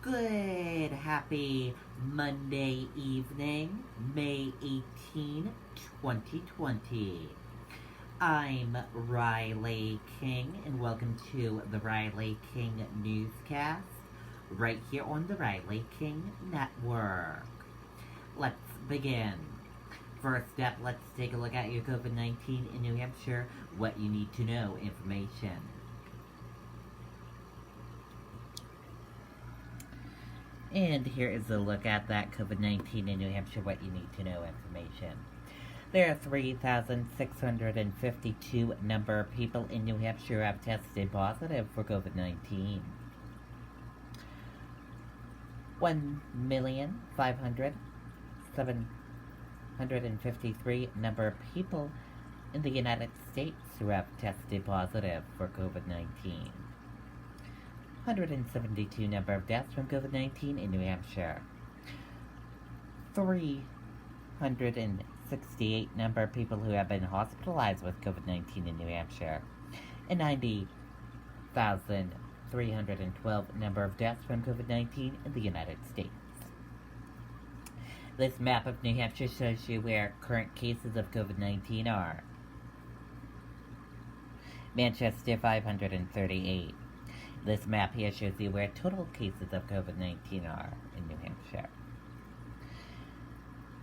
Good, happy Monday evening, May 18, 2020. I'm Riley King, and welcome to the Riley King Newscast, right here on the Riley King Network. Let's begin. First up, let's take a look at your COVID-19 in New Hampshire, what you need to know information. And here is a look at that COVID-19 in New Hampshire, what you need to know information. There are 3,652 number of people in New Hampshire who have tested positive for COVID-19. 1,500,753 number of people in the United States who have tested positive for COVID-19. 172 number of deaths from COVID-19 in New Hampshire. 368 number of people who have been hospitalized with COVID-19 in New Hampshire. And 90,312 number of deaths from COVID-19 in the United States. This map of New Hampshire shows you where current cases of COVID-19 are. Manchester, 538. This map here shows you where total cases of COVID-19 are in New Hampshire.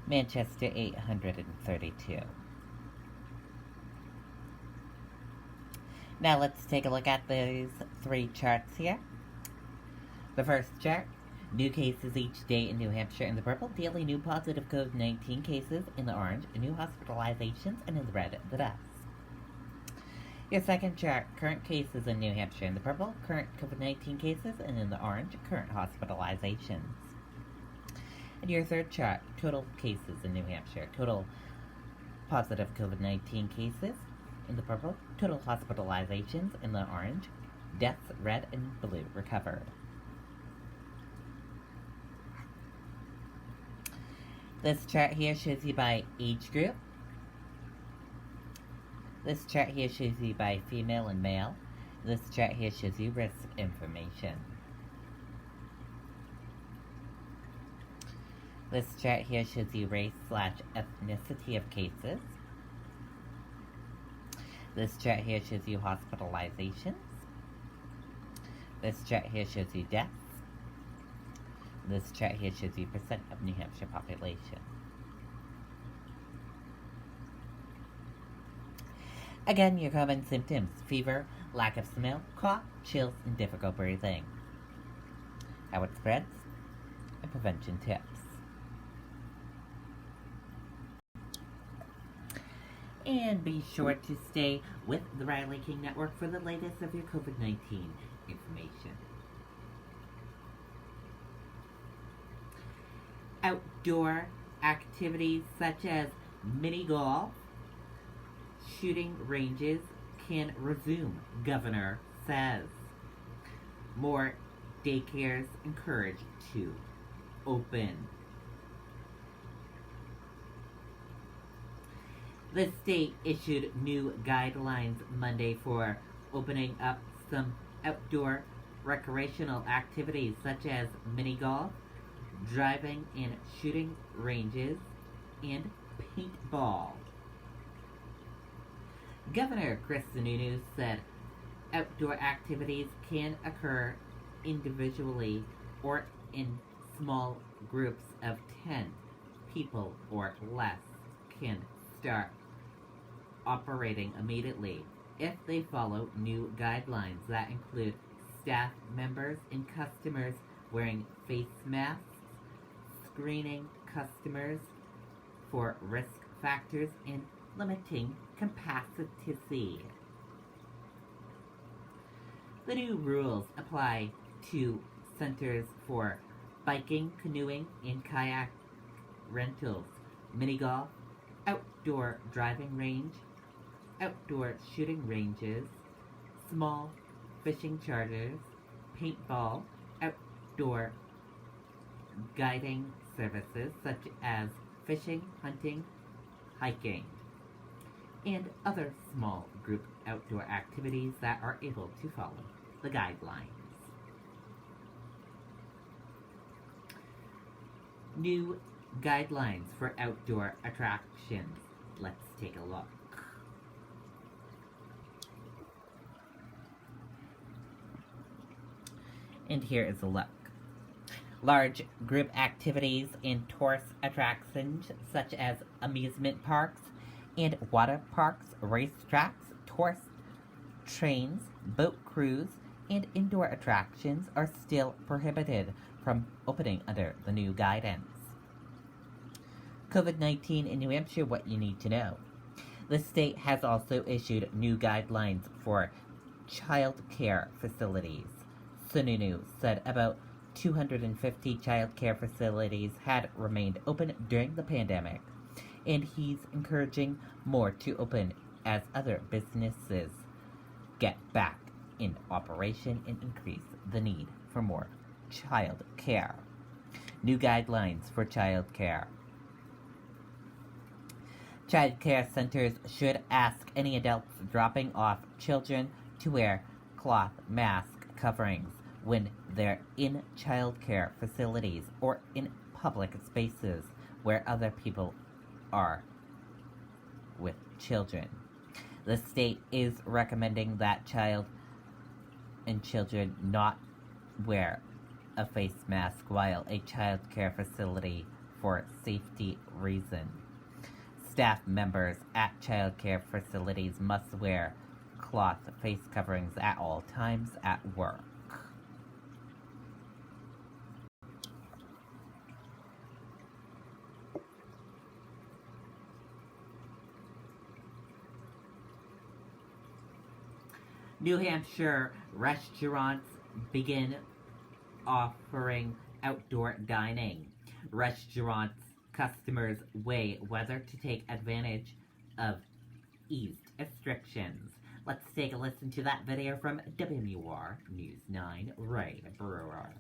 Manchester, 832. Now let's take a look at these three charts here. The first chart, new cases each day in New Hampshire in the purple, daily new positive COVID-19 cases in the orange, new hospitalizations, and in the red, the deaths. Your second chart, current cases in New Hampshire in the purple, current COVID-19 cases, and in the orange, current hospitalizations. And your third chart, total cases in New Hampshire, total positive COVID-19 cases in the purple, total hospitalizations in the orange, deaths red and blue, recovered. This chart here shows you by age group. This chart here shows you by female and male. This chart here shows you risk information. This chart here shows you race/ethnicity of cases. This chart here shows you hospitalizations. This chart here shows you deaths. This chart here shows you percent of New Hampshire population. Again, your common symptoms: fever, lack of smell, cough, chills, and difficult breathing. How it spreads, and prevention tips. And be sure to stay with the Riley King Network for the latest of your COVID-19 information. Outdoor activities such as mini golf, shooting ranges can resume, governor says. More daycares encouraged to open. The state issued new guidelines Monday for opening up some outdoor recreational activities such as mini golf, driving and shooting ranges, and paintball. Governor Chris Sununu said outdoor activities can occur individually or in small groups of 10 people or less can start operating immediately if they follow new guidelines that include staff members and customers wearing face masks, screening customers for risk factors, and limiting capacity. The new rules apply to centers for biking, canoeing, and kayak rentals, mini golf, outdoor driving range, outdoor shooting ranges, small fishing charters, paintball, outdoor guiding services such as fishing, hunting, hiking, and other small group outdoor activities that are able to follow the guidelines. New guidelines for outdoor attractions. Let's take a look. And here is a look. Large group activities and tourist attractions such as amusement parks and water parks, racetracks, tourist trains, boat cruise, and indoor attractions are still prohibited from opening under the new guidance. COVID-19 in New Hampshire, what you need to know. The state has also issued new guidelines for child care facilities. Sununu said about 250 child care facilities had remained open during the pandemic, and he's encouraging more to open as other businesses get back in operation and increase the need for more child care. New guidelines for child care. Child care centers should ask any adults dropping off children to wear cloth mask coverings when they're in child care facilities or in public spaces where other people are with children. The state is recommending that children not wear a face mask while a child care facility for safety reasons. Staff members at child care facilities must wear cloth face coverings at all times at work. New Hampshire restaurants begin offering outdoor dining. Restaurants customers weigh whether to take advantage of eased restrictions. Let's take a listen to that video from WMUR News 9, Ray Brewer.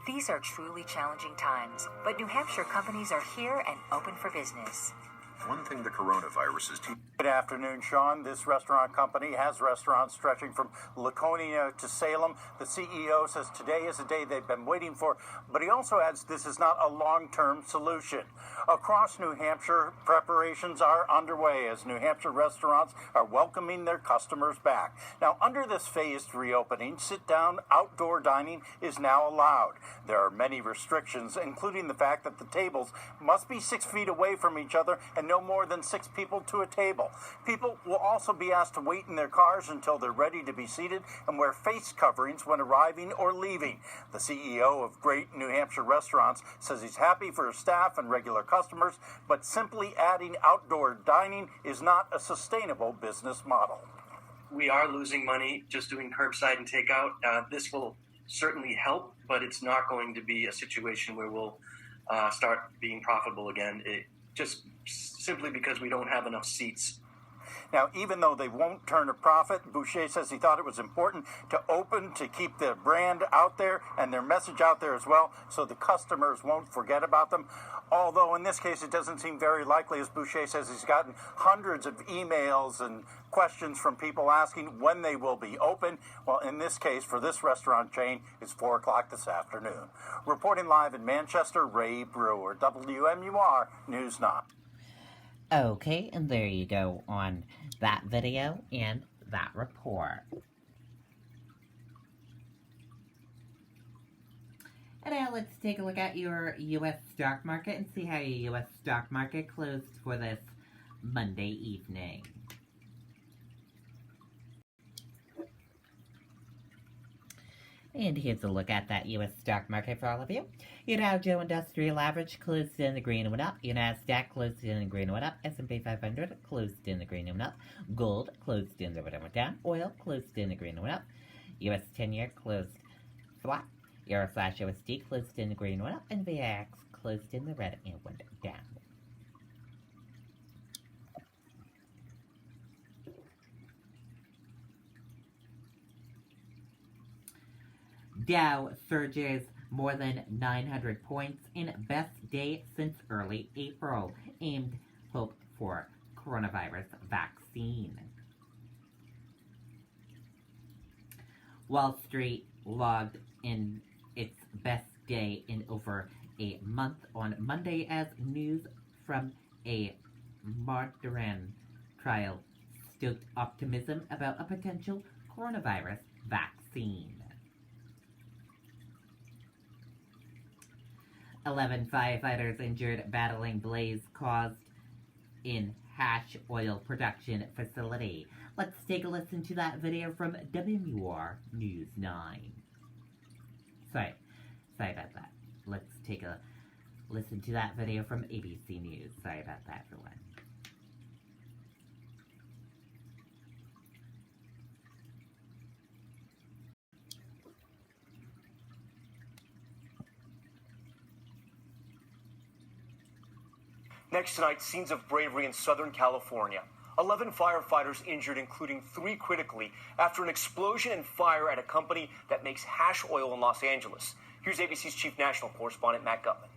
These are truly challenging times, but New Hampshire companies are here and open for business. One thing the coronavirus is teaching. Good afternoon, Sean. This restaurant company has restaurants stretching from Laconia to Salem. The CEO says today is a day they've been waiting for, but he also adds this is not a long-term solution. Across New Hampshire, preparations are underway as New Hampshire restaurants are welcoming their customers back. Now, under this phased reopening, sit-down outdoor dining is now allowed. There are many restrictions, including the fact that the tables must be 6 feet away from each other and no more than 6 people to a table. People will also be asked to wait in their cars until they're ready to be seated and wear face coverings when arriving or leaving. The CEO of Great New Hampshire Restaurants says he's happy for his staff and regular customers, but simply adding outdoor dining is not a sustainable business model. We are losing money just doing curbside and takeout. This will certainly help, but it's not going to be a situation where we'll start being profitable again. Just simply because we don't have enough seats. Now, even though they won't turn a profit, Boucher says he thought it was important to open to keep their brand out there and their message out there as well, so the customers won't forget about them. Although in this case, it doesn't seem very likely, as Boucher says he's gotten hundreds of emails and questions from people asking when they will be open. Well, in this case, for this restaurant chain, it's 4 o'clock this afternoon. Reporting live in Manchester, Ray Brewer, WMUR News 9. Okay, and there you go on that video and that report. And now let's take a look at your U.S. stock market and see how your U.S. stock market closed for this Monday evening. And here's a look at that U.S. stock market for all of you. Your Dow Jones Industrial Average closed in the green and went up. Your NASDAQ closed in the green and went up. S&P 500 closed in the green and went up. Gold closed in the red and went down. Oil closed in the green and went up. U.S. 10-year closed flat. Euro/USD closed in the green and went up. And VIX closed in the red and went down. Dow surges more than 900 points in best day since early April, aimed hope for coronavirus vaccine. Wall Street logged in its best day in over a month on Monday as news from a Moderna trial stoked optimism about a potential coronavirus vaccine. 11 firefighters injured battling blaze caused in hash oil production facility. Let's take a listen to that video from WMUR News 9. Sorry about that. Let's take a listen to that video from ABC News. Sorry about that, everyone. Next tonight, scenes of bravery in Southern California. 11 firefighters injured, including 3 critically, after an explosion and fire at a company that makes hash oil in Los Angeles. Here's ABC's chief national correspondent, Matt Gutman.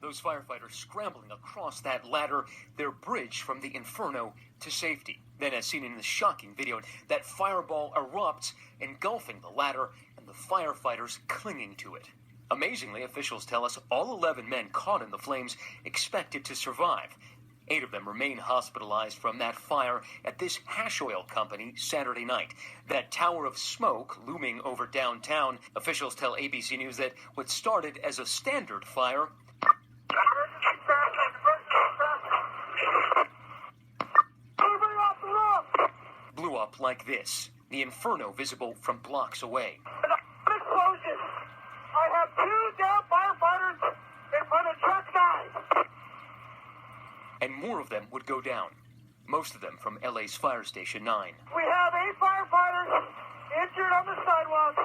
Those firefighters scrambling across that ladder, their bridge from the inferno to safety. Then, as seen in the shocking video, that fireball erupts, engulfing the ladder and the firefighters clinging to it. Amazingly, officials tell us all 11 men caught in the flames expected to survive. 8 of them remain hospitalized from that fire at this hash oil company Saturday night. That tower of smoke looming over downtown. Officials tell ABC News that what started as a standard fire blew up like this. The inferno visible from blocks away. Explosion! I have 2 down firefighters in front of truck 9. And more of them would go down. Most of them from LA's Fire Station 9. We have 8 firefighters injured on the sidewalk.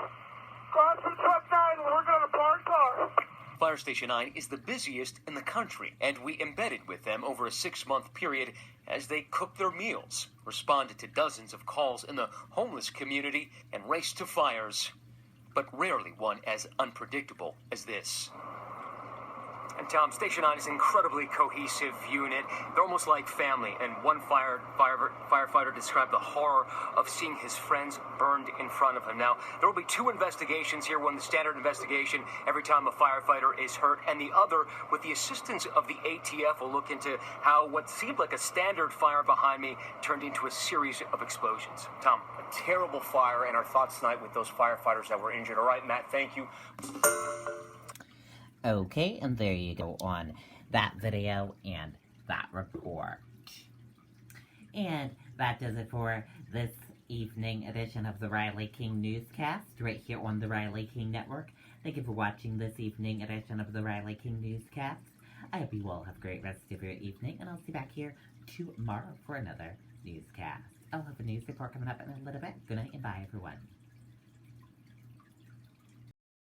Cross from truck 9, we're working on a parked car. Fire Station 9 is the busiest in the country, and we embedded with them over a 6-month period as they cooked their meals, responded to dozens of calls in the homeless community, and raced to fires, but rarely one as unpredictable as this. And Tom, Station 9 is an incredibly cohesive unit. They're almost like family. And one firefighter described the horror of seeing his friends burned in front of him. Now, there will be 2 investigations here. One, the standard investigation, every time a firefighter is hurt. And the other, with the assistance of the ATF, will look into how what seemed like a standard fire behind me turned into a series of explosions. Tom, a terrible fire, and our thoughts tonight with those firefighters that were injured. All right, Matt, thank you. Okay, and there you go on that video and that report. And that does it for this evening edition of the Riley King Newscast, right here on the Riley King Network. Thank you for watching this evening edition of the Riley King Newscast. I hope you all have a great rest of your evening, and I'll see you back here tomorrow for another newscast. I'll have a news report coming up in a little bit. Good night and bye, everyone.